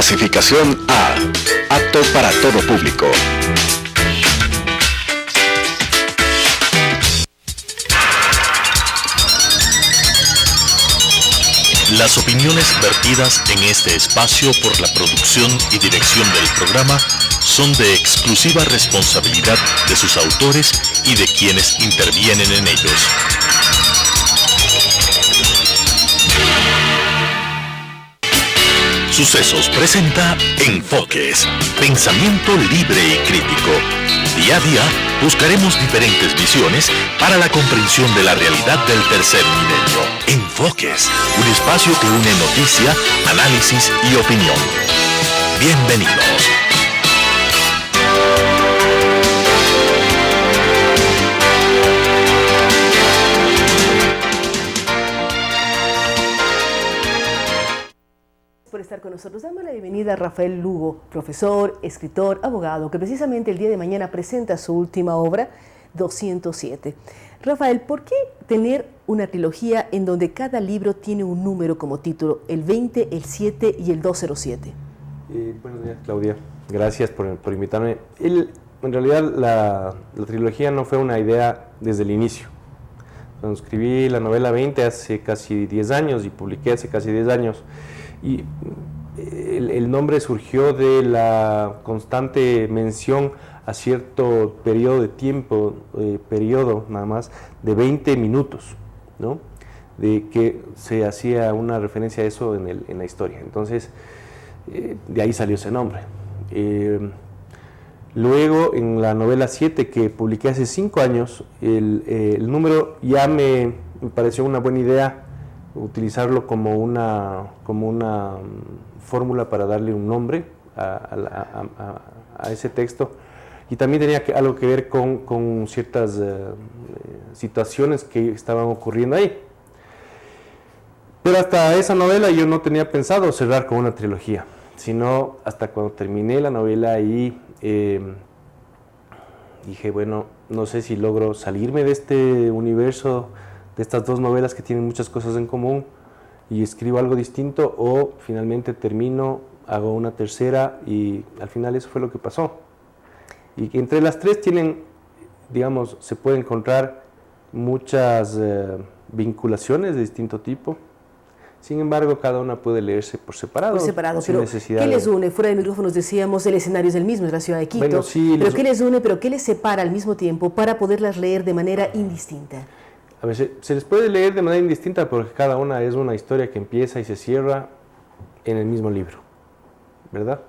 Clasificación A. Apto para todo público. Las opiniones vertidas en este espacio por la producción y dirección del programa son de exclusiva responsabilidad de sus autores y de quienes intervienen en ellos. Sucesos presenta Enfoques, pensamiento libre y crítico. Día a día buscaremos diferentes visiones para la comprensión de la realidad del tercer milenio. Enfoques, un espacio que une noticia, análisis y opinión. Bienvenidos. Por estar con nosotros. Damos la bienvenida a Rafael Lugo, profesor, escritor, abogado, que precisamente el día de mañana presenta su última obra, 207. Rafael, ¿por qué tener una trilogía en donde cada libro tiene un número como título, el 20, el 7 y el 207? Buenos días, Claudia. Gracias por invitarme. En realidad, la trilogía no fue una idea desde el inicio. Cuando escribí la novela 20 hace casi 10 años y publiqué hace casi 10 años, y el nombre surgió de la constante mención a cierto periodo de tiempo, periodo nada más, de 20 minutos, ¿no? De que se hacía una referencia a eso en la historia. Entonces, de ahí salió ese nombre. Luego, en la novela 7, que publiqué hace 5 años, el número ya me pareció una buena idea, utilizarlo como una fórmula para darle un nombre a ese texto, y también tenía algo que ver con ciertas situaciones que estaban ocurriendo ahí. Pero hasta esa novela yo no tenía pensado cerrar con una trilogía, sino hasta cuando terminé la novela y dije, bueno, no sé si logro salirme de este universo, de estas dos novelas que tienen muchas cosas en común, y escribo algo distinto, o finalmente termino, hago una tercera, y al final eso fue lo que pasó. Y que entre las tres tienen, digamos, se puede encontrar muchas vinculaciones de distinto tipo. Sin embargo, cada una puede leerse por separado. Por separado, pero ¿qué les une? Fuera de micrófonos decíamos, el escenario es el mismo, es la ciudad de Quito. Bueno, sí, pero ¿qué les une, pero qué les separa al mismo tiempo para poderlas leer de manera indistinta? A ver, se les puede leer de manera indistinta porque cada una es una historia que empieza y se cierra en el mismo libro, ¿verdad?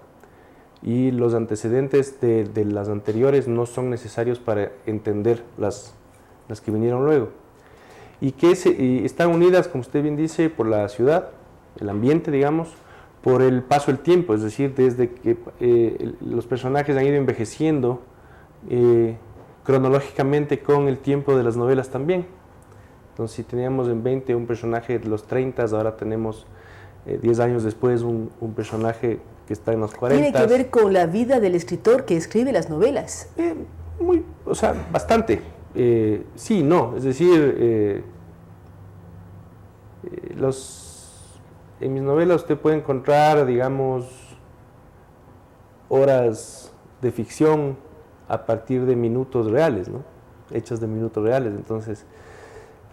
Y los antecedentes de las anteriores no son necesarios para entender las que vinieron luego. Y que están unidas, como usted bien dice, por la ciudad, el ambiente, digamos, por el paso del tiempo, es decir, desde que los personajes han ido envejeciendo cronológicamente con el tiempo de las novelas también. Entonces, si teníamos en 20 un personaje de los 30, ahora tenemos 10 años después un personaje que está en los 40. ¿Tiene que ver con la vida del escritor que escribe las novelas? Bastante. Sí, no, es decir, en mis novelas usted puede encontrar, digamos, horas de ficción a partir de minutos reales, ¿no? Hechas de minutos reales. Entonces,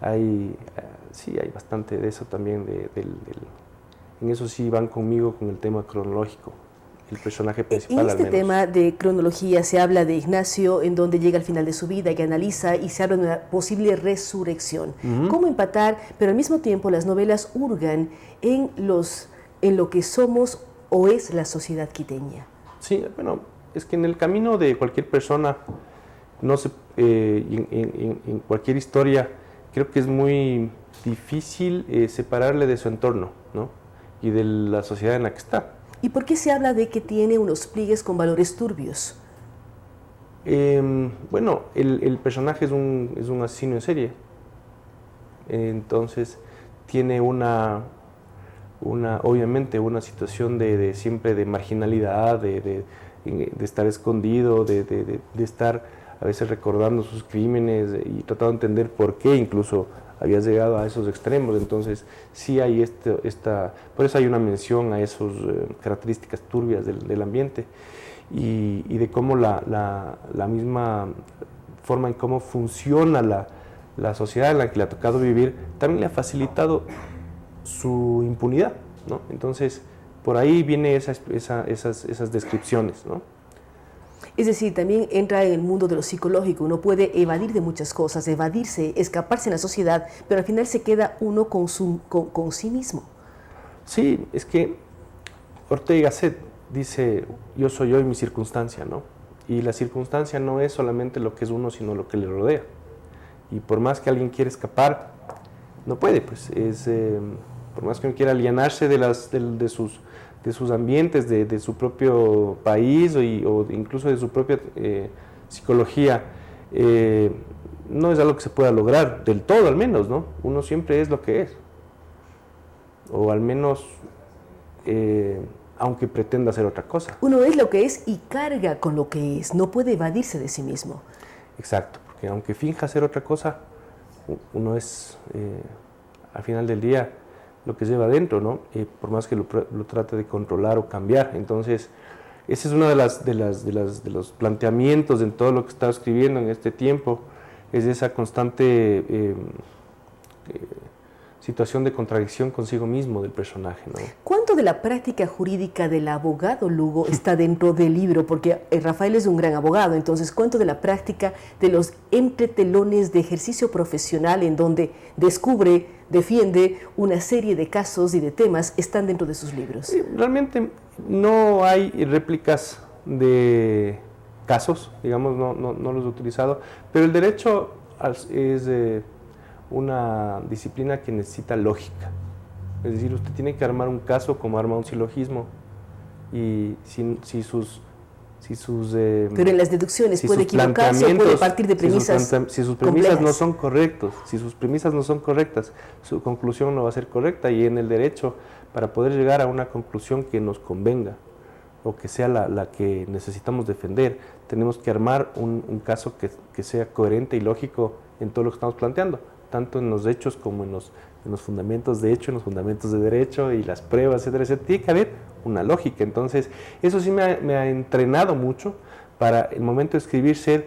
hay bastante de eso también, en eso sí van conmigo con el tema cronológico, el personaje principal. En este tema de cronología se habla de Ignacio, en donde llega al final de su vida, que analiza y se habla de una posible resurrección. ¿Cómo empatar? Pero al mismo tiempo las novelas hurgan en lo que somos o es la sociedad quiteña. Sí, bueno, es que en el camino de cualquier persona, en cualquier historia, creo que es muy difícil separarle de su entorno, ¿no? Y de la sociedad en la que está. ¿Y por qué se habla de que tiene unos pliegues con valores turbios? Bueno, el personaje es un asesino en serie. Entonces, tiene obviamente una situación de siempre de marginalidad, de estar escondido, de estar a veces recordando sus crímenes y tratando de entender por qué incluso había llegado a esos extremos. Entonces sí hay por eso hay una mención a esas características turbias del ambiente y de cómo la misma forma en cómo funciona la sociedad en la que le ha tocado vivir también le ha facilitado su impunidad, ¿no? Entonces por ahí vienen esas descripciones, ¿no? Es decir, también entra en el mundo de lo psicológico. Uno puede evadir de muchas cosas, evadirse, escaparse en la sociedad, pero al final se queda uno con sí mismo. Sí, es que Ortega y Gasset dice, yo soy yo y mi circunstancia, ¿no? Y la circunstancia no es solamente lo que es uno, sino lo que le rodea. Y por más que alguien quiera escapar, no puede, pues. Por más que uno quiera alienarse de sus ambientes, de su propio país o incluso de su propia psicología, no es algo que se pueda lograr del todo, al menos, ¿no? Uno siempre es lo que es. O al menos, aunque pretenda hacer otra cosa. Uno es lo que es y carga con lo que es, no puede evadirse de sí mismo. Exacto, porque aunque finja hacer otra cosa, uno es, al final del día, lo que lleva adentro, ¿no? Por más que lo trate de controlar o cambiar. Entonces, ese es uno de los planteamientos en todo lo que estaba escribiendo en este tiempo, es esa constante situación de contradicción consigo mismo del personaje, ¿no? ¿Cuánto de la práctica jurídica del abogado Lugo está dentro del libro? Porque Rafael es un gran abogado, entonces, ¿cuánto de la práctica de los entretelones de ejercicio profesional en donde descubre, defiende una serie de casos y de temas están dentro de sus libros? Sí, realmente no hay réplicas de casos, digamos, no los he utilizado, pero el derecho es una disciplina que necesita lógica. Es decir, usted tiene que armar un caso como arma un silogismo y si sus pero en las deducciones puede equivocarse o puede partir de premisas si sus premisas no son correctos, si sus premisas no son correctas, su conclusión no va a ser correcta. Y en el derecho, para poder llegar a una conclusión que nos convenga o que sea la que necesitamos defender, tenemos que armar un caso que sea coherente y lógico en todo lo que estamos planteando, tanto en los hechos como en los fundamentos de hecho, en los fundamentos de derecho y las pruebas, etcétera, etcétera. Tiene que haber una lógica. Entonces, eso sí me ha entrenado mucho para el momento de escribir ser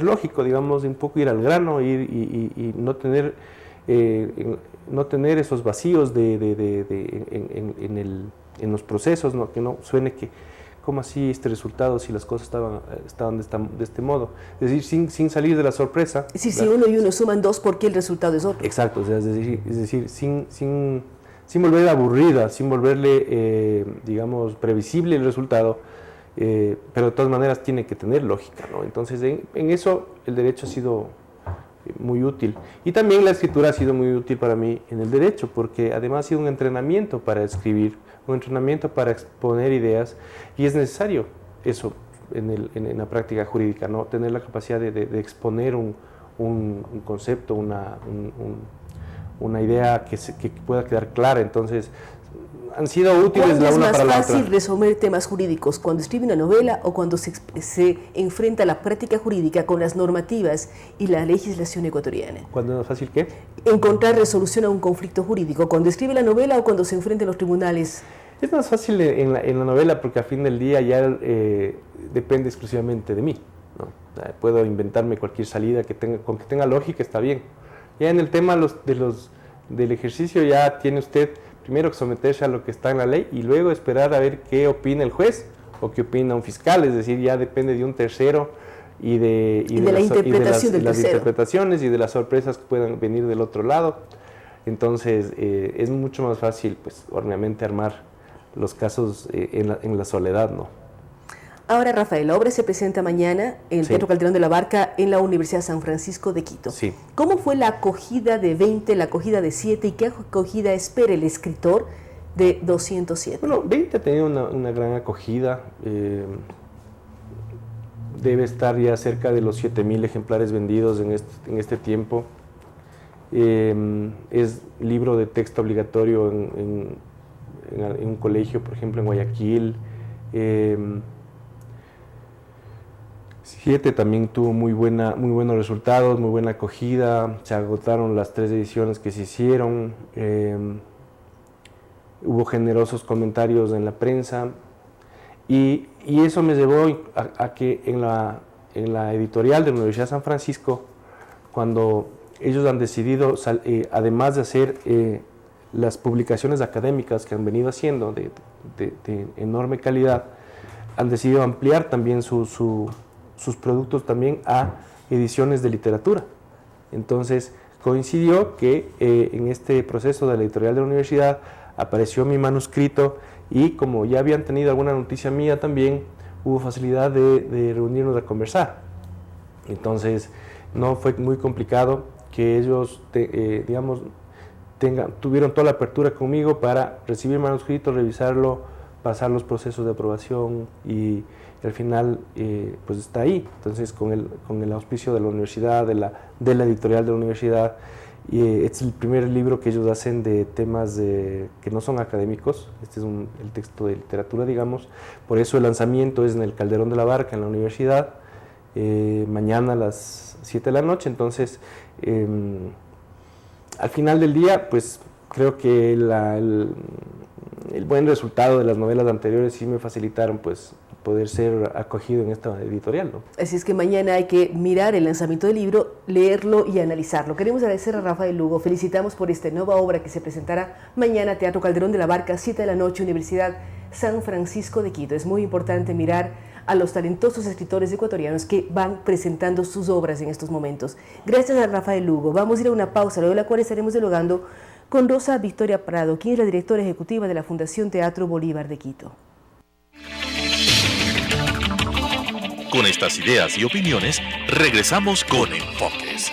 lógico, digamos, un poco ir al grano y no tener esos vacíos en los procesos, ¿no? Que no suene que ¿cómo así este resultado si las cosas estaban de este modo? Es decir, sin salir de la sorpresa. Es decir, si uno y uno suman dos, ¿por qué el resultado es otro? Exacto, o sea, es decir sin volver aburrida, sin volverle, digamos, previsible el resultado, pero de todas maneras tiene que tener lógica, ¿no? Entonces, en eso el derecho ha sido muy útil. Y también la escritura ha sido muy útil para mí en el derecho, porque además ha sido un entrenamiento para escribir, un entrenamiento para exponer ideas, y es necesario eso en la práctica jurídica, ¿no? Tener la capacidad de exponer un concepto, una idea que pueda quedar clara. Entonces, han sido útiles la una para la otra. ¿Es más fácil resolver temas jurídicos cuando escribe una novela o cuando se enfrenta a la práctica jurídica con las normativas y la legislación ecuatoriana? ¿Cuándo es más fácil qué? Encontrar resolución a un conflicto jurídico, cuando escribe la novela o cuando se enfrenta a los tribunales. Es más fácil en la novela porque al fin del día ya depende exclusivamente de mí, ¿no? Puedo inventarme cualquier salida con que tenga lógica, está bien. Ya en el tema del ejercicio ya tiene usted primero que someterse a lo que está en la ley y luego esperar a ver qué opina el juez o qué opina un fiscal, es decir, ya depende de un tercero y de la interpretación del las tercero. Interpretaciones y de las sorpresas que puedan venir del otro lado. Entonces es mucho más fácil, pues, obviamente, armar los casos en la soledad, ¿no? Ahora, Rafael, la obra se presenta mañana en el Teatro Calderón de la Barca en la Universidad San Francisco de Quito. Sí. ¿Cómo fue la acogida de 20, la acogida de 7 y qué acogida espera el escritor de 207? Bueno, 20 ha tenido una gran acogida. Debe estar ya cerca de los 7,000 ejemplares vendidos en este tiempo. Es libro de texto obligatorio en un colegio, por ejemplo, en Guayaquil. 7 también tuvo muy buenos resultados, muy buena acogida, se agotaron las 3 ediciones que se hicieron, hubo generosos comentarios en la prensa y eso me llevó a que en la editorial de la Universidad de San Francisco, cuando ellos han decidido, además de hacer las publicaciones académicas que han venido haciendo de enorme calidad, han decidido ampliar también sus productos también a ediciones de literatura. Entonces coincidió que en este proceso de la editorial de la universidad apareció mi manuscrito y como ya habían tenido alguna noticia mía también, hubo facilidad de reunirnos a conversar. Entonces no fue muy complicado que ellos, tuvieron toda la apertura conmigo para recibir el manuscrito, revisarlo, pasar los procesos de aprobación y al final pues está ahí. Entonces con el auspicio de la universidad, de la editorial de la universidad, es el primer libro que ellos hacen de temas que no son académicos. Este es el texto de literatura, digamos. Por eso el lanzamiento es en el Calderón de la Barca, en la universidad, mañana a las 7 de la noche. Entonces al final del día, pues creo que el buen resultado de las novelas anteriores sí me facilitaron pues poder ser acogido en esta editorial, ¿no? Así es que mañana hay que mirar el lanzamiento del libro, leerlo y analizarlo. Queremos agradecer a Rafael Lugo, felicitamos por esta nueva obra que se presentará mañana, Teatro Calderón de la Barca, 7 de la noche, Universidad San Francisco de Quito. Es muy importante mirar a los talentosos escritores ecuatorianos que van presentando sus obras en estos momentos. Gracias a Rafael Lugo. Vamos a ir a una pausa, luego de la cual estaremos dialogando con Rosa Victoria Prado, quien es la directora ejecutiva de la Fundación Teatro Bolívar de Quito. Con estas ideas y opiniones, regresamos con Enfoques.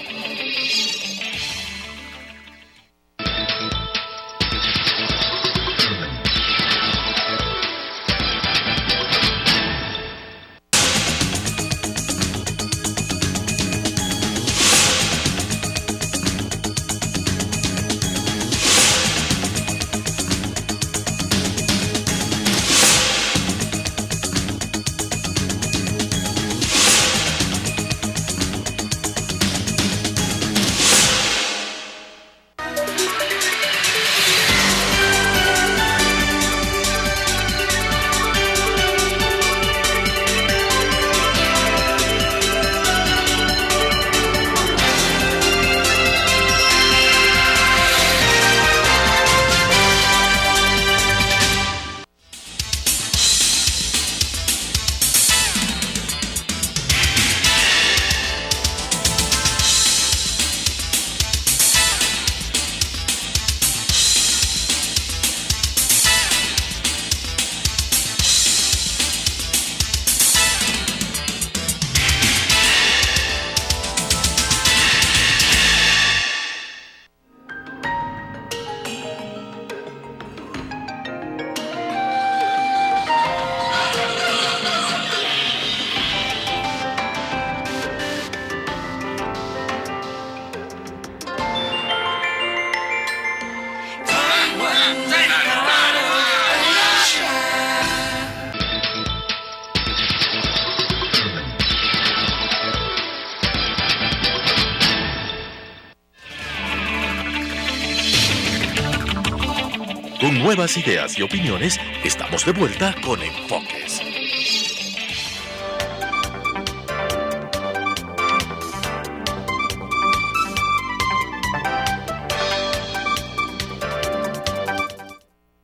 Con nuevas ideas y opiniones, estamos de vuelta con Enfoques.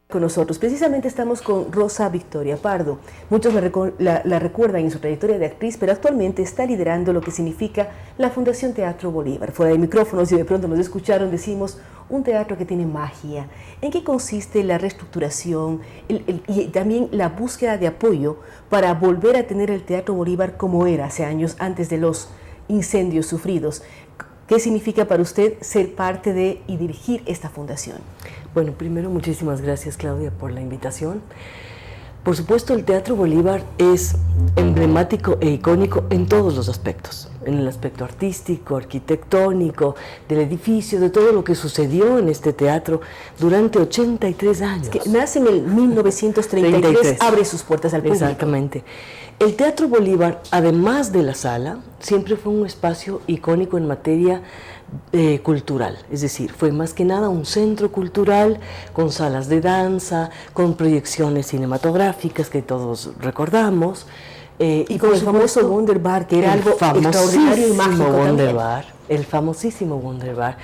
Con nosotros, precisamente estamos con Rosa Victoria Pardo. Muchos la recuerdan en su trayectoria de actriz, pero actualmente está liderando lo que significa la Fundación Teatro Bolívar. Fuera de micrófonos, y de pronto nos escucharon, decimos, un teatro que tiene magia. ¿En qué consiste la reestructuración y también la búsqueda de apoyo para volver a tener el Teatro Bolívar como era hace años, antes de los incendios sufridos? ¿Qué significa para usted ser parte de y dirigir esta fundación? Bueno, primero muchísimas gracias, Claudia, por la invitación. Por supuesto, el Teatro Bolívar es emblemático e icónico en todos los aspectos. en el aspecto artístico, arquitectónico, del edificio, de todo lo que sucedió en este teatro durante 83 años. Que nace en el 1933, abre sus puertas al público. Exactamente. El Teatro Bolívar, además de la sala, siempre fue un espacio icónico en materia cultural, es decir, fue más que nada un centro cultural con salas de danza, con proyecciones cinematográficas que todos recordamos, y con el famoso Wunderbar, que era algo extraordinario y mágico también. El famosísimo Wunderbar,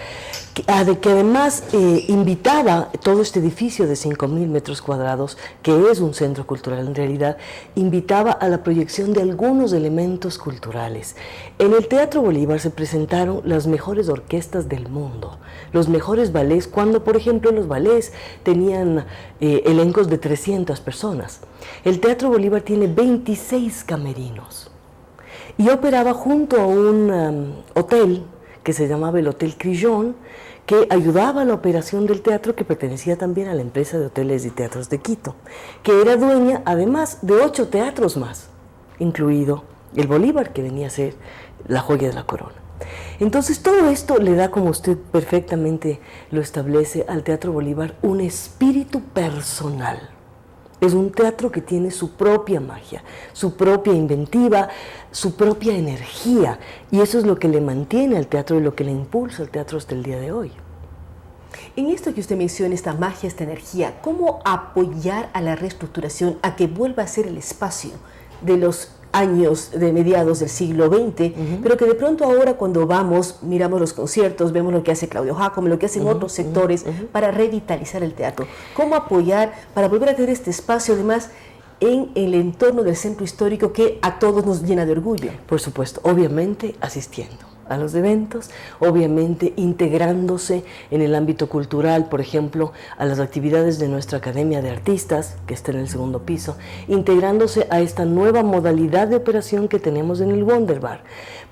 que además invitaba todo este edificio de 5.000 metros cuadrados, que es un centro cultural en realidad, invitaba a la proyección de algunos elementos culturales. En el Teatro Bolívar se presentaron las mejores orquestas del mundo, los mejores ballets, cuando por ejemplo los ballets tenían elencos de 300 personas. El Teatro Bolívar tiene 26 camerinos y operaba junto a un hotel que se llamaba el Hotel Crillon, que ayudaba a la operación del teatro, que pertenecía también a la empresa de hoteles y teatros de Quito, que era dueña además de 8 teatros más, incluido el Bolívar, que venía a ser la joya de la corona. Entonces todo esto le da, como usted perfectamente lo establece, al Teatro Bolívar un espíritu personal. Es un teatro que tiene su propia magia, su propia inventiva, su propia energía, y eso es lo que le mantiene al teatro y lo que le impulsa al teatro hasta el día de hoy. En esto que usted menciona, esta magia, esta energía, ¿cómo apoyar a la reestructuración a que vuelva a ser el espacio de los años de mediados del siglo XX, pero que de pronto ahora cuando vamos, miramos los conciertos, vemos lo que hace Claudio Jácome, lo que hacen otros sectores para revitalizar el teatro? ¿Cómo apoyar para volver a tener este espacio además en el entorno del centro histórico que a todos nos llena de orgullo? Por supuesto, obviamente asistiendo a los eventos, obviamente integrándose en el ámbito cultural, por ejemplo, a las actividades de nuestra Academia de Artistas, que está en el segundo piso, integrándose a esta nueva modalidad de operación que tenemos en el Wunderbar,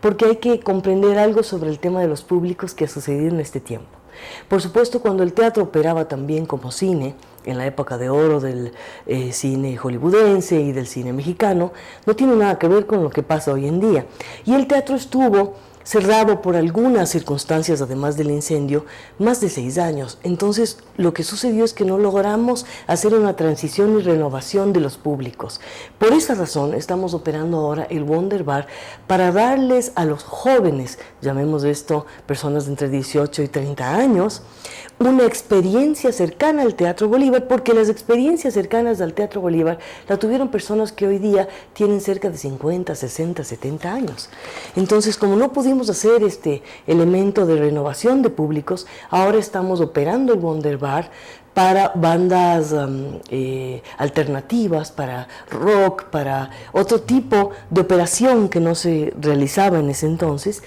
porque hay que comprender algo sobre el tema de los públicos que ha sucedido en este tiempo. Por supuesto, cuando el teatro operaba también como cine, en la época de oro del cine hollywoodense y del cine mexicano, no tiene nada que ver con lo que pasa hoy en día. Y el teatro estuvo cerrado por algunas circunstancias, además del incendio, más de 6 años. Entonces, lo que sucedió es que no logramos hacer una transición y renovación de los públicos. Por esa razón, estamos operando ahora el Wunderbar para darles a los jóvenes, llamemos esto personas de entre 18 y 30 años, una experiencia cercana al Teatro Bolívar, porque las experiencias cercanas al Teatro Bolívar la tuvieron personas que hoy día tienen cerca de 50, 60, 70 años. Entonces, como no pudimos hacer este elemento de renovación de públicos, ahora estamos operando el Wunderbar para bandas alternativas, para rock, para otro tipo de operación que no se realizaba en ese entonces,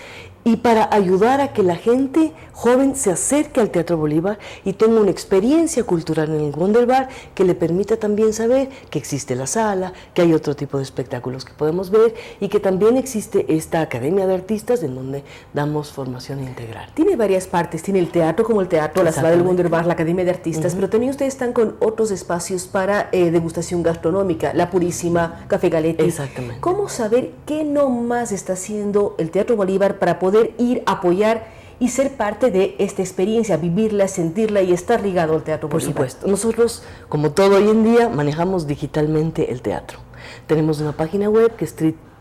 y para ayudar a que la gente joven se acerque al Teatro Bolívar y tenga una experiencia cultural en el Wunderbar que le permita también saber que existe la sala, que hay otro tipo de espectáculos que podemos ver y que también existe esta Academia de Artistas en donde damos formación integral. Tiene varias partes, tiene el teatro como el teatro, la sala del Wunderbar, la Academia de Artistas, pero también ustedes están con otros espacios para degustación gastronómica, La Purísima, Café Galetti. Exactamente. ¿Cómo saber qué nomás está haciendo el Teatro Bolívar para poder ir a apoyar y ser parte de esta experiencia, vivirla, sentirla y estar ligado al Teatro Bolívar? Por supuesto. Nosotros, como todo hoy en día, manejamos digitalmente el teatro. Tenemos una página web que es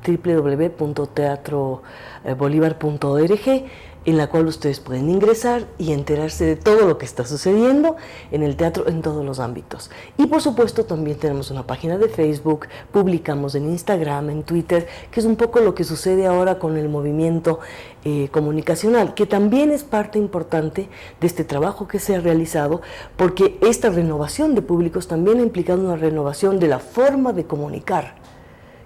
www.teatrobolivar.org, en la cual ustedes pueden ingresar y enterarse de todo lo que está sucediendo en el teatro en todos los ámbitos. Y por supuesto también tenemos una página de Facebook, publicamos en Instagram, en Twitter, que es un poco lo que sucede ahora con el movimiento comunicacional, que también es parte importante de este trabajo que se ha realizado, porque esta renovación de públicos también ha implicado una renovación de la forma de comunicar,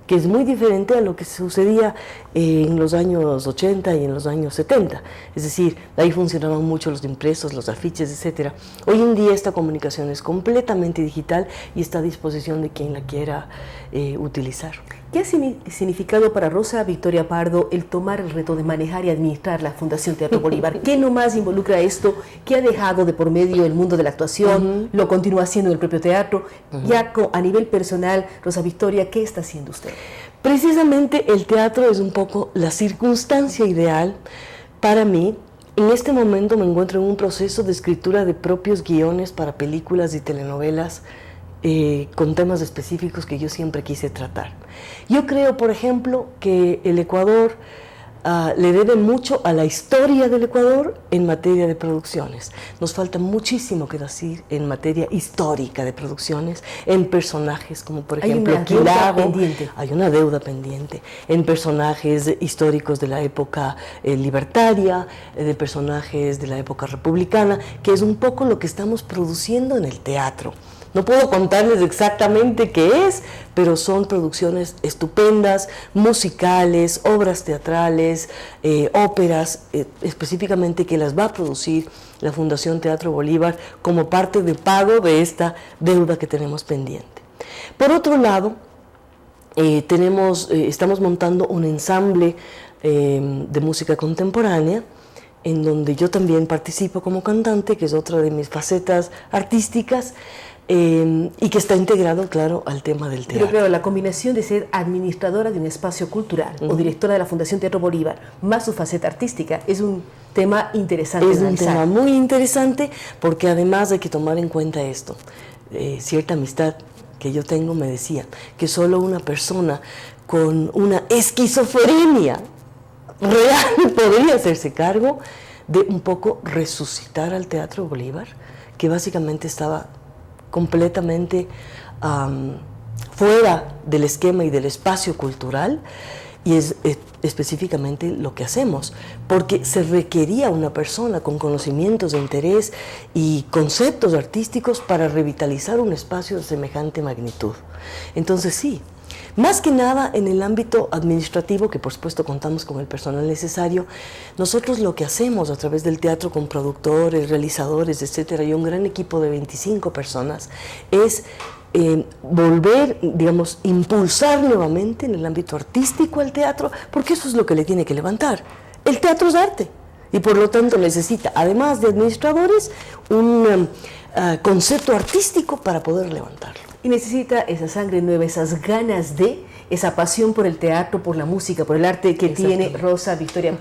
que es muy diferente a lo que sucedía en los años 80 y en los años 70. Es decir, ahí funcionaban mucho los impresos, los afiches, etc. Hoy en día esta comunicación es completamente digital y está a disposición de quien la quiera utilizar. ¿Qué ha significado para Rosa Victoria Pardo el tomar el reto de manejar y administrar la Fundación Teatro Bolívar? ¿Qué nomás involucra esto? ¿Qué ha dejado de por medio el mundo de la actuación? ¿Lo continúa haciendo en el propio teatro? Ya a nivel personal, Rosa Victoria, ¿qué está haciendo usted? Precisamente el teatro es un poco la circunstancia ideal para mí. En este momento me encuentro en un proceso de escritura de propios guiones para películas y telenovelas con temas específicos que yo siempre quise tratar. Yo creo, por ejemplo, que el Ecuador le debe mucho a la historia del Ecuador en materia de producciones. Nos falta muchísimo que decir en materia histórica de producciones, en personajes como por ejemplo Quilago. Hay una deuda pendiente. En personajes históricos de la época libertaria, de personajes de la época republicana, que es un poco lo que estamos produciendo en el teatro. No puedo contarles exactamente qué es, pero son producciones estupendas, musicales, obras teatrales, óperas, específicamente que las va a producir la Fundación Teatro Bolívar como parte de pago de esta deuda que tenemos pendiente. Por otro lado, estamos montando un ensamble de música contemporánea, en donde yo también participo como cantante, que es otra de mis facetas artísticas, y que está integrado, claro, al tema del teatro. Pero claro, la combinación de ser administradora de un espacio cultural o directora de la Fundación Teatro Bolívar, más su faceta artística, es un tema interesante. Es un tema muy interesante porque además hay que tomar en cuenta esto. Cierta amistad que yo tengo me decía que solo una persona con una esquizofrenia real podría hacerse cargo de un poco resucitar al Teatro Bolívar, que básicamente estaba completamente fuera del esquema y del espacio cultural, y es específicamente lo que hacemos, porque se requería una persona con conocimientos de interés y conceptos artísticos para revitalizar un espacio de semejante magnitud. Entonces sí, más que nada en el ámbito administrativo, que por supuesto contamos con el personal necesario, nosotros lo que hacemos a través del teatro con productores, realizadores, etcétera, y un gran equipo de 25 personas, es volver, digamos, impulsar nuevamente en el ámbito artístico al teatro, porque eso es lo que le tiene que levantar. El teatro es arte y por lo tanto necesita, además de administradores, un concepto artístico para poder levantarlo. Y necesita esa sangre nueva, esas ganas de, esa pasión por el teatro, por la música, por el arte que tiene Rosa Victoria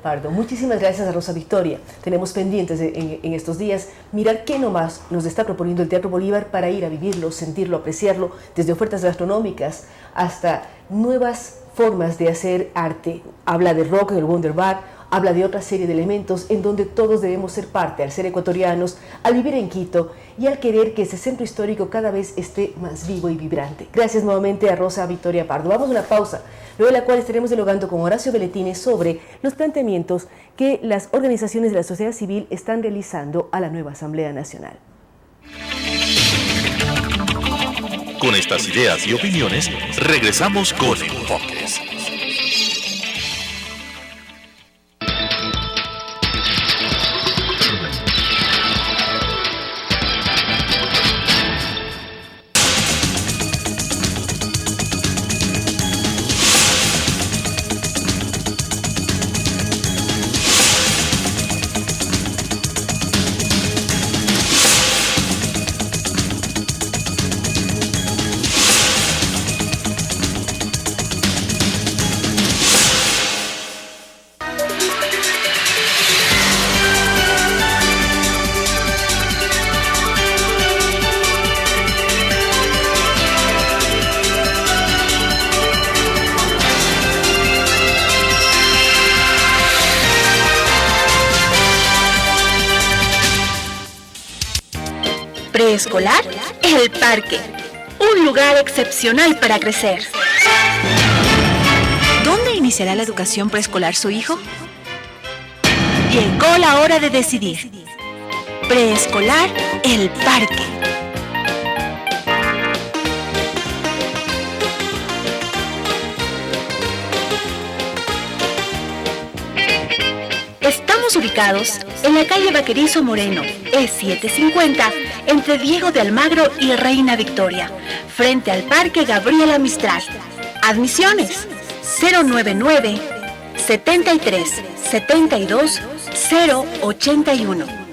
Pardo. Muchísimas gracias a Rosa Victoria. Tenemos pendientes en estos días mirar qué nomás nos está proponiendo el Teatro Bolívar para ir a vivirlo, sentirlo, apreciarlo, desde ofertas gastronómicas hasta nuevas formas de hacer arte. Habla de rock en el Wonder Bar, habla de otra serie de elementos en donde todos debemos ser parte, al ser ecuatorianos, al vivir en Quito y al querer que ese centro histórico cada vez esté más vivo y vibrante. Gracias nuevamente a Rosa Victoria Pardo. Vamos a una pausa, luego de la cual estaremos dialogando con Horacio Belletini sobre los planteamientos que las organizaciones de la sociedad civil están realizando a la nueva Asamblea Nacional. Con estas ideas y opiniones, regresamos con Enfoques. Preescolar El Parque, un lugar excepcional para crecer. ¿Dónde iniciará la educación preescolar su hijo? Llegó la hora de decidir. Preescolar El Parque. Estamos ubicados en la calle Vaquerizo Moreno, E750, entre Diego de Almagro y Reina Victoria, frente al Parque Gabriela Mistral. Admisiones 099 73 72 081.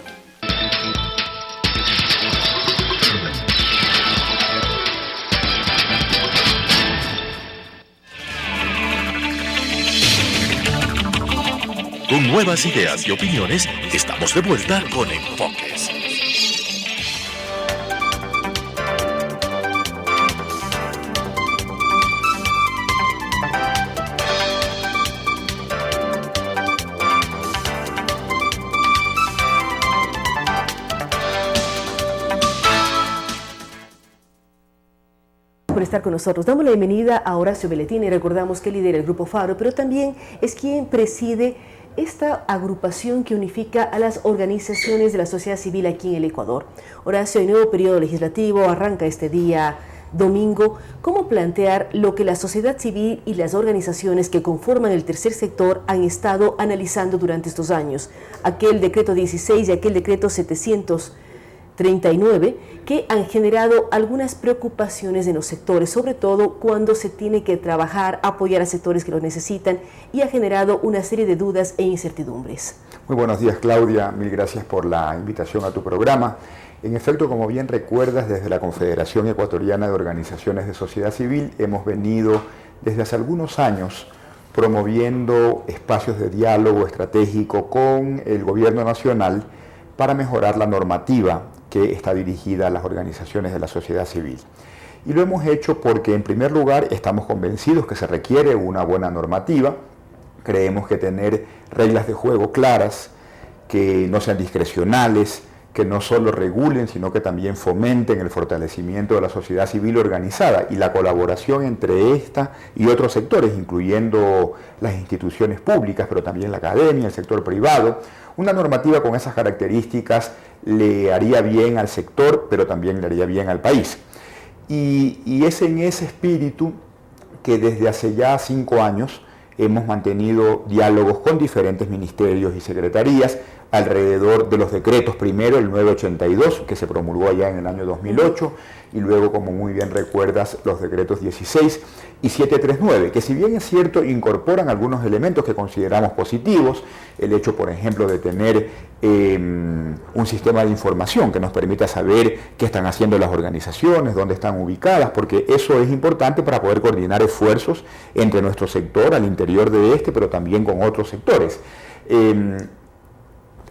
nuevas ideas y opiniones, estamos de vuelta con Enfoques. Por estar con nosotros. Damos la bienvenida a Horacio Belletín y recordamos que lidera el Grupo Faro, pero también es quien preside esta agrupación que unifica a las organizaciones de la sociedad civil aquí en el Ecuador. Horacio, el nuevo periodo legislativo arranca este día domingo. ¿Cómo plantear lo que la sociedad civil y las organizaciones que conforman el tercer sector han estado analizando durante estos años? Aquel decreto 16 y aquel decreto 739 que han generado algunas preocupaciones en los sectores, sobre todo cuando se tiene que trabajar, apoyar a sectores que lo necesitan, y ha generado una serie de dudas e incertidumbres. Muy buenos días, Claudia, mil gracias por la invitación a tu programa. En efecto, como bien recuerdas, desde la Confederación Ecuatoriana de Organizaciones de Sociedad Civil hemos venido desde hace algunos años promoviendo espacios de diálogo estratégico con el gobierno nacional para mejorar la normativa que está dirigida a las organizaciones de la sociedad civil. Y lo hemos hecho porque, en primer lugar, estamos convencidos que se requiere una buena normativa. Creemos que tener reglas de juego claras, que no sean discrecionales, que no solo regulen, sino que también fomenten el fortalecimiento de la sociedad civil organizada y la colaboración entre esta y otros sectores, incluyendo las instituciones públicas, pero también la academia, el sector privado. Una normativa con esas características le haría bien al sector, pero también le haría bien al país. Y es en ese espíritu que desde hace ya 5 años hemos mantenido diálogos con diferentes ministerios y secretarías alrededor de los decretos, primero el 982, que se promulgó allá en el año 2008, y luego, como muy bien recuerdas, los decretos 16 y 739, que si bien es cierto, incorporan algunos elementos que consideramos positivos, el hecho, por ejemplo, de tener un sistema de información que nos permita saber qué están haciendo las organizaciones, dónde están ubicadas, porque eso es importante para poder coordinar esfuerzos entre nuestro sector, al interior de este, pero también con otros sectores.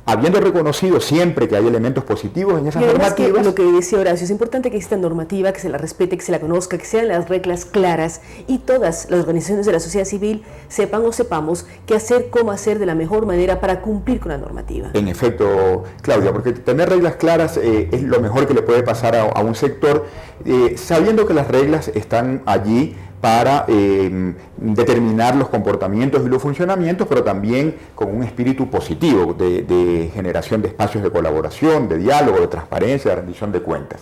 Habiendo reconocido siempre que hay elementos positivos en esas normativas. Que lo que decía Horacio, es importante que exista normativa, que se la respete, que se la conozca, que sean las reglas claras y todas las organizaciones de la sociedad civil sepan o sepamos qué hacer, cómo hacer de la mejor manera para cumplir con la normativa. En efecto, Claudia, porque tener reglas claras es lo mejor que le puede pasar a un sector, sabiendo que las reglas están allí para determinar los comportamientos y los funcionamientos, pero también con un espíritu positivo de generación de espacios de colaboración, de diálogo, de transparencia, de rendición de cuentas.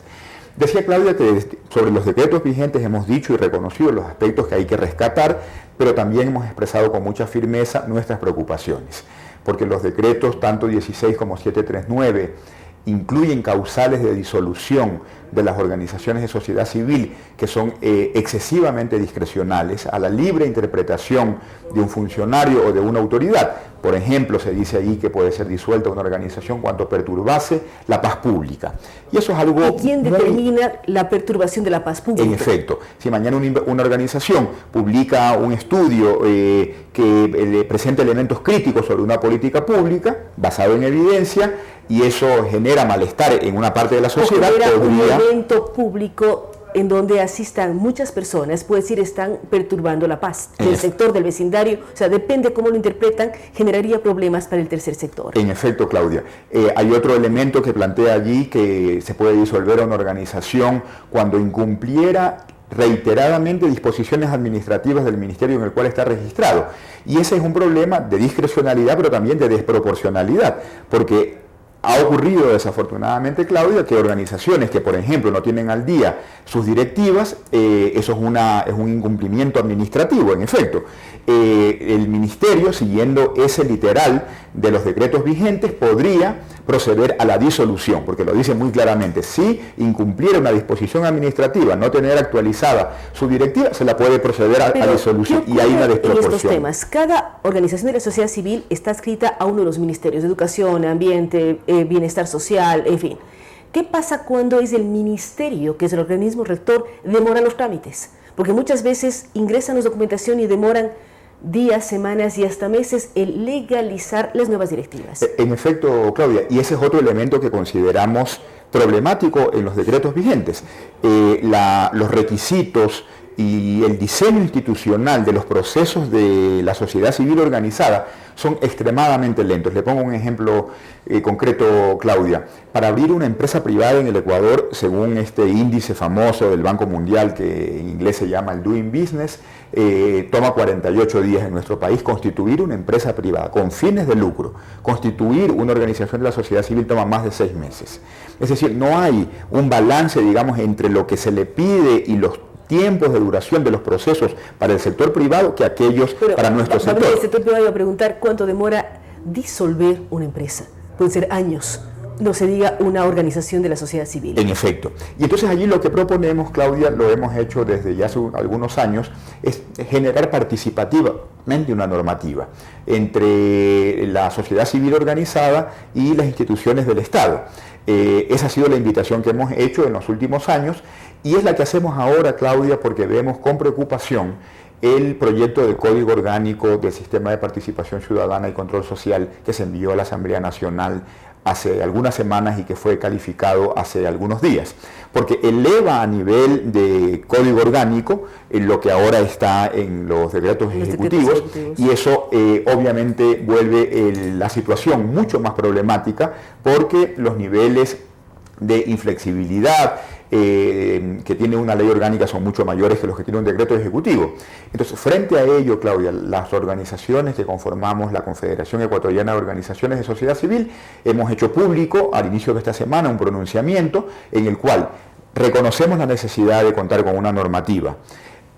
Decía Claudia que sobre los decretos vigentes hemos dicho y reconocido los aspectos que hay que rescatar, pero también hemos expresado con mucha firmeza nuestras preocupaciones, porque los decretos, tanto 16 como 739, incluyen causales de disolución de las organizaciones de sociedad civil que son excesivamente discrecionales a la libre interpretación de un funcionario o de una autoridad. Por ejemplo, se dice allí que puede ser disuelta una organización cuando perturbase la paz pública. Y eso es algo... ¿Y quién determina la perturbación de la paz pública? En efecto, si mañana una organización publica un estudio que presenta elementos críticos sobre una política pública, basado en evidencia, y eso genera malestar en una parte de la sociedad, un evento público en donde asistan muchas personas, puede decir, están perturbando la paz del sector, del vecindario, o sea, depende cómo lo interpretan, generaría problemas para el tercer sector. En efecto, Claudia. Hay otro elemento que plantea allí que se puede disolver a una organización cuando incumpliera reiteradamente disposiciones administrativas del ministerio en el cual está registrado. Y ese es un problema de discrecionalidad, pero también de desproporcionalidad, porque ha ocurrido desafortunadamente, Claudia, que organizaciones que, por ejemplo, no tienen al día sus directivas, eso es un incumplimiento administrativo, en efecto. El ministerio, siguiendo ese literal de los decretos vigentes, podría proceder a la disolución, porque lo dice muy claramente: si incumpliera una disposición administrativa, no tener actualizada su directiva, se la puede proceder a disolución, y hay una desproporción. En estos temas, cada organización de la sociedad civil está adscrita a uno de los ministerios de Educación, Ambiente, Bienestar Social, en fin. ¿Qué pasa cuando es el ministerio, que es el organismo rector, demora los trámites? Porque muchas veces ingresan la documentación y demoran días, semanas y hasta meses el legalizar las nuevas directivas. En efecto, Claudia, y ese es otro elemento que consideramos problemático en los decretos vigentes. Los requisitos y el diseño institucional de los procesos de la sociedad civil organizada son extremadamente lentos. Le pongo un ejemplo concreto, Claudia. Para abrir una empresa privada en el Ecuador, según este índice famoso del Banco Mundial, que en inglés se llama el Doing Business, toma 48 días en nuestro país. Constituir una empresa privada con fines de lucro, constituir una organización de la sociedad civil toma más de 6 meses. Es decir, no hay un balance, digamos, entre lo que se le pide y los tiempos de duración de los procesos para el sector privado que aquellos para nuestro sector. El sector privado va a preguntar cuánto demora disolver una empresa. Pueden ser años, no se diga una organización de la sociedad civil. En efecto. Y entonces allí lo que proponemos, Claudia, lo hemos hecho desde ya hace algunos años, es generar participativamente una normativa entre la sociedad civil organizada y las instituciones del Estado. Esa ha sido la invitación que hemos hecho en los últimos años y es la que hacemos ahora, Claudia, porque vemos con preocupación el proyecto de Código Orgánico del Sistema de Participación Ciudadana y Control Social que se envió a la Asamblea Nacional hace algunas semanas y que fue calificado hace algunos días, porque eleva a nivel de código orgánico lo que ahora está en los decretos ejecutivos y eso obviamente vuelve la situación mucho más problemática porque los niveles de inflexibilidad que tiene una ley orgánica son mucho mayores que los que tiene un decreto ejecutivo. Entonces, frente a ello, Claudia, las organizaciones que conformamos la Confederación Ecuatoriana de Organizaciones de Sociedad Civil hemos hecho público al inicio de esta semana un pronunciamiento en el cual reconocemos la necesidad de contar con una normativa.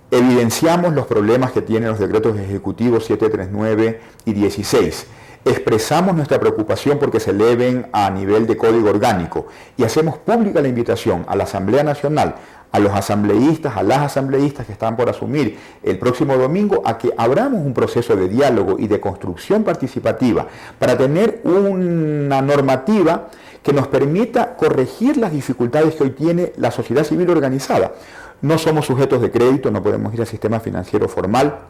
Evidenciamos los problemas que tienen los decretos ejecutivos 739 y 16. Expresamos nuestra preocupación porque se eleven a nivel de código orgánico y hacemos pública la invitación a la Asamblea Nacional, a los asambleístas, a las asambleístas que están por asumir el próximo domingo, a que abramos un proceso de diálogo y de construcción participativa para tener una normativa que nos permita corregir las dificultades que hoy tiene la sociedad civil organizada. No somos sujetos de crédito, no podemos ir al sistema financiero formal.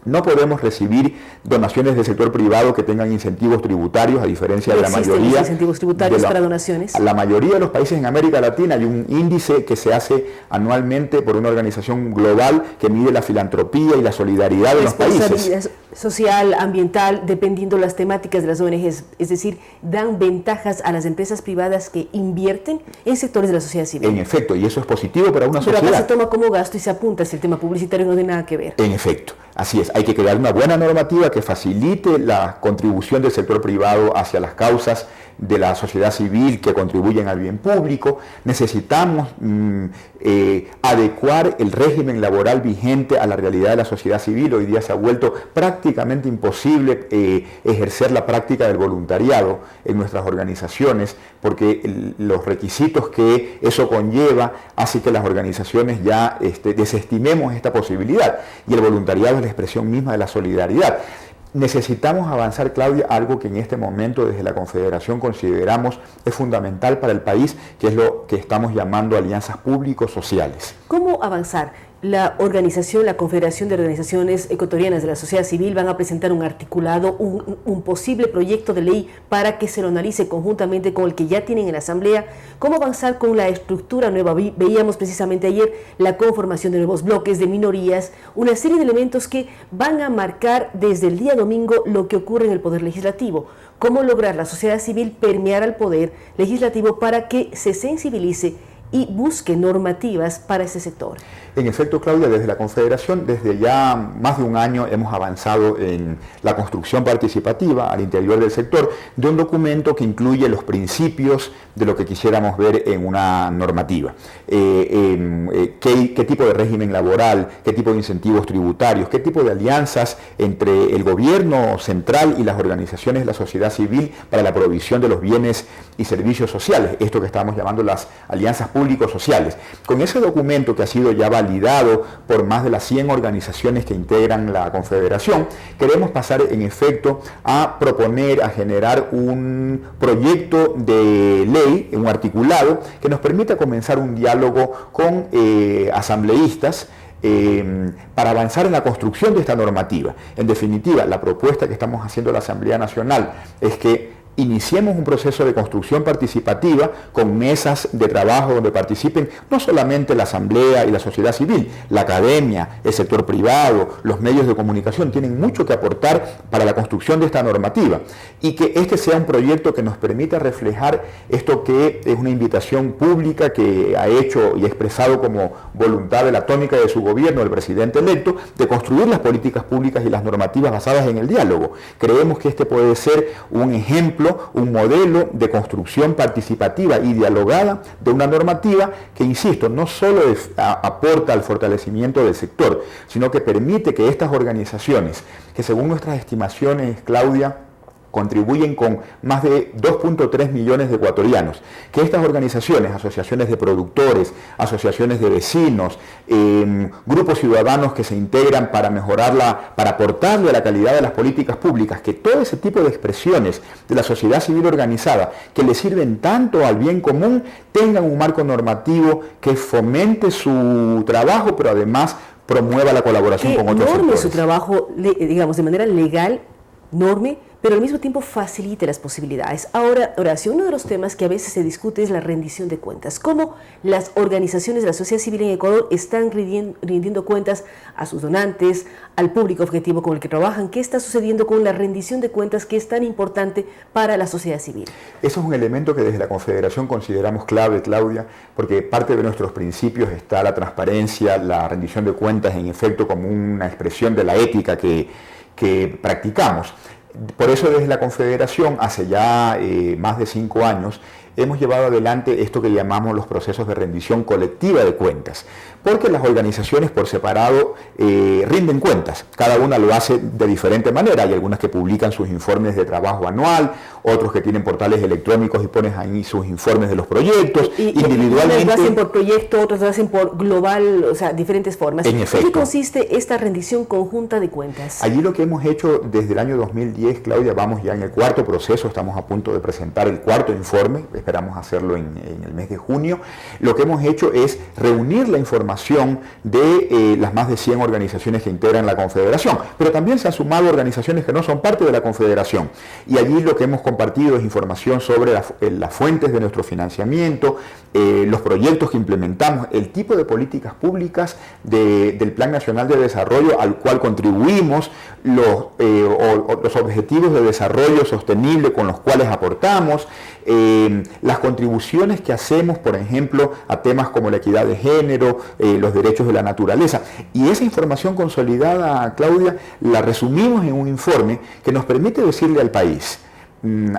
No podemos recibir donaciones del sector privado que tengan incentivos tributarios, a diferencia de la mayoría. Incentivos tributarios para donaciones. La mayoría de los países en América Latina hay un índice que se hace anualmente por una organización global que mide la filantropía y la solidaridad de los países. Social, ambiental, dependiendo las temáticas de las ONGs, es decir, dan ventajas a las empresas privadas que invierten en sectores de la sociedad civil. En efecto, y eso es positivo para una sociedad. Pero acá se toma como gasto y se apunta si el tema publicitario no tiene nada que ver. En efecto, así es. Hay que crear una buena normativa que facilite la contribución del sector privado hacia las causas de la sociedad civil que contribuyen al bien público. Necesitamos adecuar el régimen laboral vigente a la realidad de la sociedad civil. Hoy día se ha vuelto prácticamente imposible ejercer la práctica del voluntariado en nuestras organizaciones porque los requisitos que eso conlleva hace que las organizaciones ya desestimemos esta posibilidad y el voluntariado es la expresión misma de la solidaridad. Necesitamos avanzar, Claudia, algo que en este momento desde la Confederación consideramos es fundamental para el país, que es lo que estamos llamando alianzas público-sociales. ¿Cómo avanzar? La organización, la Confederación de Organizaciones Ecuatorianas de la Sociedad Civil van a presentar un articulado, un posible proyecto de ley para que se lo analice conjuntamente con el que ya tienen en la Asamblea. ¿Cómo avanzar con la estructura nueva? Veíamos precisamente ayer la conformación de nuevos bloques de minorías, una serie de elementos que van a marcar desde el día domingo lo que ocurre en el Poder Legislativo. ¿Cómo lograr la sociedad civil permear al Poder Legislativo para que se sensibilice y busque normativas para ese sector? En efecto, Claudia, desde la Confederación, desde ya más de un año hemos avanzado en la construcción participativa al interior del sector de un documento que incluye los principios de lo que quisiéramos ver en una normativa. ¿Qué tipo de régimen laboral, qué tipo de incentivos tributarios, qué tipo de alianzas entre el gobierno central y las organizaciones de la sociedad civil para la provisión de los bienes y servicios sociales, esto que estamos llamando las alianzas público-sociales. Con ese documento que ha sido ya validado por más de las 100 organizaciones que integran la Confederación, queremos pasar en efecto a proponer, a generar un proyecto de ley, un articulado, que nos permita comenzar un diálogo con asambleístas para avanzar en la construcción de esta normativa. En definitiva, la propuesta que estamos haciendo a la Asamblea Nacional es que iniciemos un proceso de construcción participativa con mesas de trabajo donde participen no solamente la Asamblea y la sociedad civil, la academia, el sector privado, los medios de comunicación tienen mucho que aportar para la construcción de esta normativa, y que este sea un proyecto que nos permita reflejar esto que es una invitación pública que ha hecho y ha expresado como voluntad de la tónica de su gobierno el presidente electo, de construir las políticas públicas y las normativas basadas en el diálogo. Creemos que este puede ser un ejemplo, un modelo de construcción participativa y dialogada de una normativa que, insisto, no solo aporta al fortalecimiento del sector, sino que permite que estas organizaciones, que según nuestras estimaciones, Claudia, contribuyen con más de 2.3 millones de ecuatorianos, que estas organizaciones, asociaciones de productores, asociaciones de vecinos, grupos ciudadanos que se integran para mejorarla, para aportarle a la calidad de las políticas públicas, que todo ese tipo de expresiones de la sociedad civil organizada que le sirven tanto al bien común, tengan un marco normativo que fomente su trabajo, pero además promueva la colaboración con otros sectores. Su trabajo, digamos, de manera legal, norme, pero al mismo tiempo facilite las posibilidades. Ahora, Horacio, uno de los temas que a veces se discute es la rendición de cuentas. ¿Cómo las organizaciones de la sociedad civil en Ecuador están rindiendo cuentas a sus donantes, al público objetivo con el que trabajan? ¿Qué está sucediendo con la rendición de cuentas que es tan importante para la sociedad civil? Eso es un elemento que desde la Confederación consideramos clave, Claudia, porque parte de nuestros principios está la transparencia, la rendición de cuentas, en efecto, como una expresión de la ética que practicamos. Por eso desde la Confederación, hace ya más de 5 años, hemos llevado adelante esto que llamamos los procesos de rendición colectiva de cuentas, porque las organizaciones por separado rinden cuentas, cada una lo hace de diferente manera. Hay algunas que publican sus informes de trabajo anual, otros que tienen portales electrónicos y ponen ahí sus informes de los proyectos, individualmente. Unos lo hacen por proyecto, otros lo hacen por global, o sea, diferentes formas. En efecto. ¿En qué consiste esta rendición conjunta de cuentas? Allí lo que hemos hecho desde el año 2010, Claudia, vamos ya en el 4º proceso, estamos a punto de presentar el 4º informe, esperamos hacerlo en el mes de junio. Lo que hemos hecho es reunir la información de las más de 100 organizaciones que integran la Confederación, pero también se han sumado organizaciones que no son parte de la Confederación, y allí lo que hemos compartido es información sobre las fuentes de nuestro financiamiento, los proyectos que implementamos, el tipo de políticas públicas del Plan Nacional de Desarrollo al cual contribuimos, los objetivos de desarrollo sostenible con los cuales aportamos, las contribuciones que hacemos, por ejemplo, a temas como la equidad de género, los derechos de la naturaleza. Y esa información consolidada, Claudia, la resumimos en un informe que nos permite decirle al país,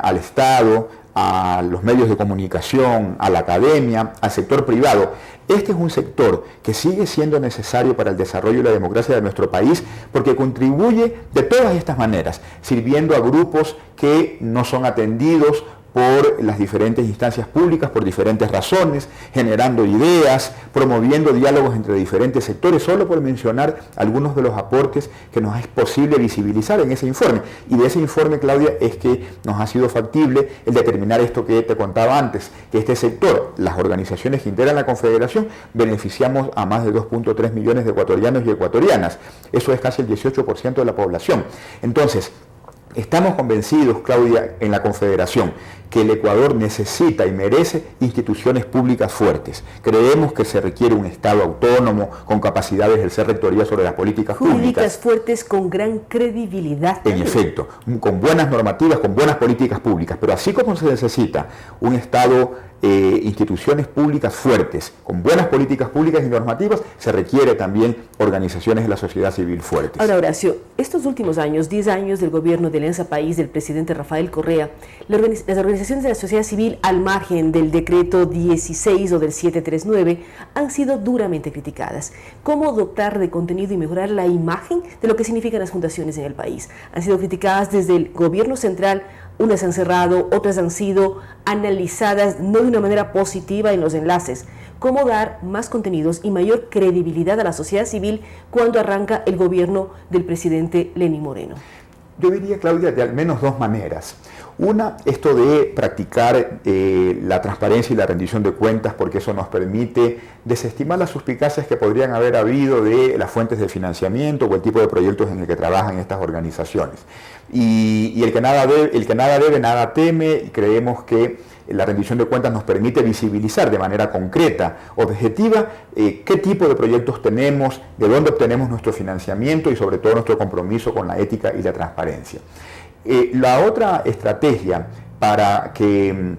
al Estado, a los medios de comunicación, a la academia, al sector privado: este es un sector que sigue siendo necesario para el desarrollo y la democracia de nuestro país, porque contribuye de todas estas maneras, sirviendo a grupos que no son atendidos por las diferentes instancias públicas por diferentes razones, generando ideas, promoviendo diálogos entre diferentes sectores, solo por mencionar algunos de los aportes que nos es posible visibilizar en ese informe. Y de ese informe, Claudia, es que nos ha sido factible el determinar esto que te contaba antes, que este sector, las organizaciones que integran la Confederación, beneficiamos a más de 2.3 millones de ecuatorianos y ecuatorianas. Eso es casi el 18% de la población. Entonces, estamos convencidos, Claudia, en la Confederación, que el Ecuador necesita y merece instituciones públicas fuertes. Creemos que se requiere un Estado autónomo, con capacidad de ejercer rectoría sobre las políticas públicas. Públicas fuertes con gran credibilidad. En efecto, con buenas normativas, con buenas políticas públicas. Pero así como se necesita un Estado, instituciones públicas fuertes, con buenas políticas públicas y normativas, se requiere también organizaciones de la sociedad civil fuertes. Ahora, Horacio, estos últimos años, 10 años del gobierno de Alianza País del presidente Rafael Correa, las organizaciones de la sociedad civil, al margen del decreto 16 o del 739, han sido duramente criticadas. ¿Cómo dotar de contenido y mejorar la imagen de lo que significan las fundaciones en el país? Han sido criticadas desde el gobierno central. Unas han cerrado, otras han sido analizadas no de una manera positiva en los enlaces. ¿Cómo dar más contenidos y mayor credibilidad a la sociedad civil cuando arranca el gobierno del presidente Lenín Moreno? Yo diría, Claudia, de al menos dos maneras. Una, esto de practicar la transparencia y la rendición de cuentas, porque eso nos permite desestimar las suspicacias que podrían haber habido de las fuentes de financiamiento o el tipo de proyectos en el que trabajan estas organizaciones. Y el que nada debe, nada teme, y creemos que la rendición de cuentas nos permite visibilizar de manera concreta, objetiva, qué tipo de proyectos tenemos, de dónde obtenemos nuestro financiamiento y sobre todo nuestro compromiso con la ética y la transparencia. La otra estrategia para que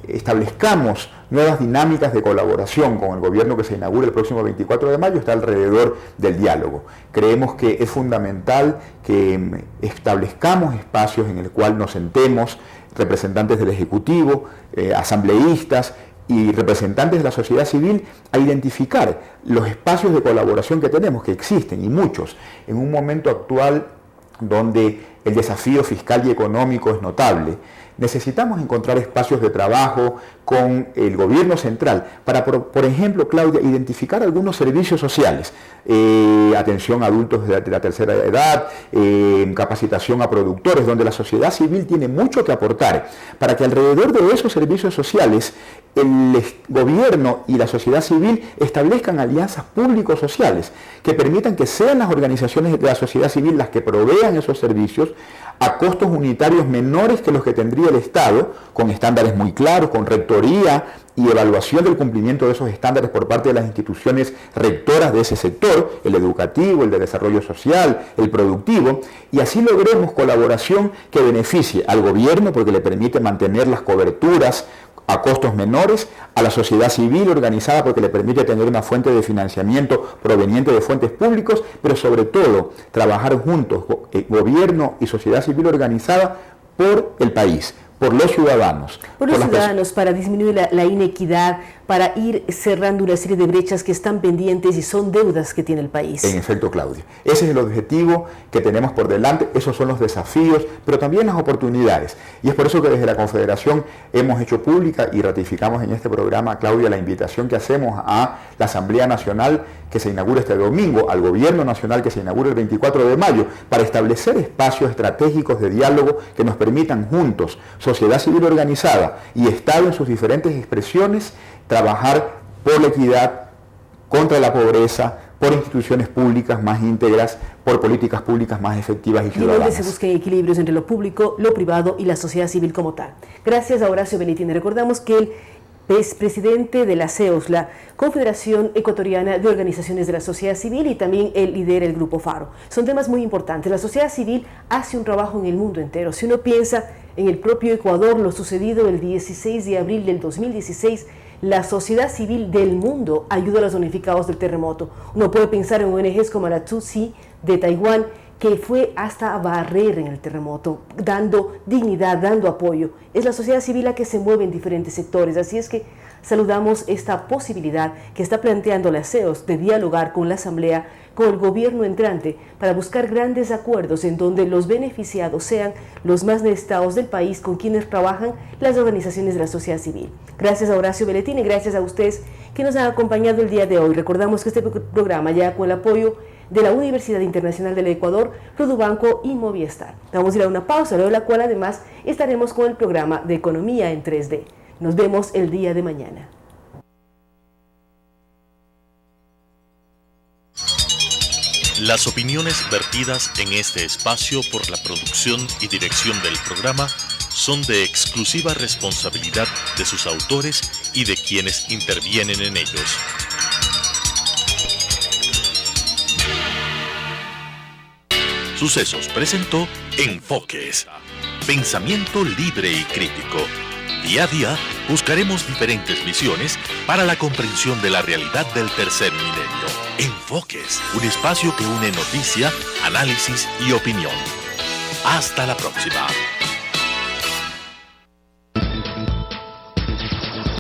establezcamos nuevas dinámicas de colaboración con el gobierno que se inaugura el próximo 24 de mayo está alrededor del diálogo. Creemos que es fundamental que establezcamos espacios en el cual nos sentemos representantes del Ejecutivo, asambleístas y representantes de la sociedad civil a identificar los espacios de colaboración que tenemos, que existen y muchos, en un momento actual donde el desafío fiscal y económico es notable. Necesitamos encontrar espacios de trabajo con el gobierno central para, por ejemplo, Claudia, identificar algunos servicios sociales, atención a adultos de la tercera edad, capacitación a productores, donde la sociedad civil tiene mucho que aportar, para que alrededor de esos servicios sociales el gobierno y la sociedad civil establezcan alianzas público-sociales que permitan que sean las organizaciones de la sociedad civil las que provean esos servicios a costos unitarios menores que los que tendría el Estado, con estándares muy claros, con rectoría y evaluación del cumplimiento de esos estándares por parte de las instituciones rectoras de ese sector, el educativo, el de desarrollo social, el productivo, y así logremos colaboración que beneficie al gobierno porque le permite mantener las coberturas a costos menores, a la sociedad civil organizada porque le permite tener una fuente de financiamiento proveniente de fuentes públicas, pero sobre todo trabajar juntos, gobierno y sociedad civil organizada por el país, por los ciudadanos. Por los ciudadanos, para disminuir la inequidad, para ir cerrando una serie de brechas que están pendientes y son deudas que tiene el país. En efecto, Claudia. Ese es el objetivo que tenemos por delante, esos son los desafíos, pero también las oportunidades. Y es por eso que desde la Confederación hemos hecho pública y ratificamos en este programa, Claudia, la invitación que hacemos a la Asamblea Nacional que se inaugura este domingo, al Gobierno Nacional que se inaugura el 24 de mayo, para establecer espacios estratégicos de diálogo que nos permitan juntos, sociedad civil organizada y Estado en sus diferentes expresiones, trabajar por la equidad, contra la pobreza, por instituciones públicas más íntegras, por políticas públicas más efectivas y ciudadanas. Y donde se busquen equilibrios entre lo público, lo privado y la sociedad civil como tal. Gracias a Horacio Belletín. Recordamos que él es presidente de la CEOS, la Confederación Ecuatoriana de Organizaciones de la Sociedad Civil, y también él lidera el Grupo Faro. Son temas muy importantes. La sociedad civil hace un trabajo en el mundo entero. Si uno piensa en el propio Ecuador, lo sucedido el 16 de abril del 2016, la sociedad civil del mundo ayuda a los damnificados del terremoto. Uno puede pensar en ONGs como la Tutsi de Taiwán, que fue hasta barrer en el terremoto, dando dignidad, dando apoyo. Es la sociedad civil la que se mueve en diferentes sectores, así es que saludamos esta posibilidad que está planteando la CEOS de dialogar con la Asamblea, con el gobierno entrante, para buscar grandes acuerdos en donde los beneficiados sean los más necesitados del país, con quienes trabajan las organizaciones de la sociedad civil. Gracias a Horacio Belletín y gracias a ustedes que nos han acompañado el día de hoy. Recordamos que este programa ya con el apoyo de la Universidad Internacional del Ecuador, Produbanco y Movistar. Vamos a ir a una pausa, luego de la cual además estaremos con el programa de Economía en 3D. Nos vemos el día de mañana. Las opiniones vertidas en este espacio por la producción y dirección del programa son de exclusiva responsabilidad de sus autores y de quienes intervienen en ellos. Sucesos presentó Enfoques. Pensamiento libre y crítico. Día a día buscaremos diferentes visiones para la comprensión de la realidad del tercer milenio. Enfoques, un espacio que une noticia, análisis y opinión. Hasta la próxima.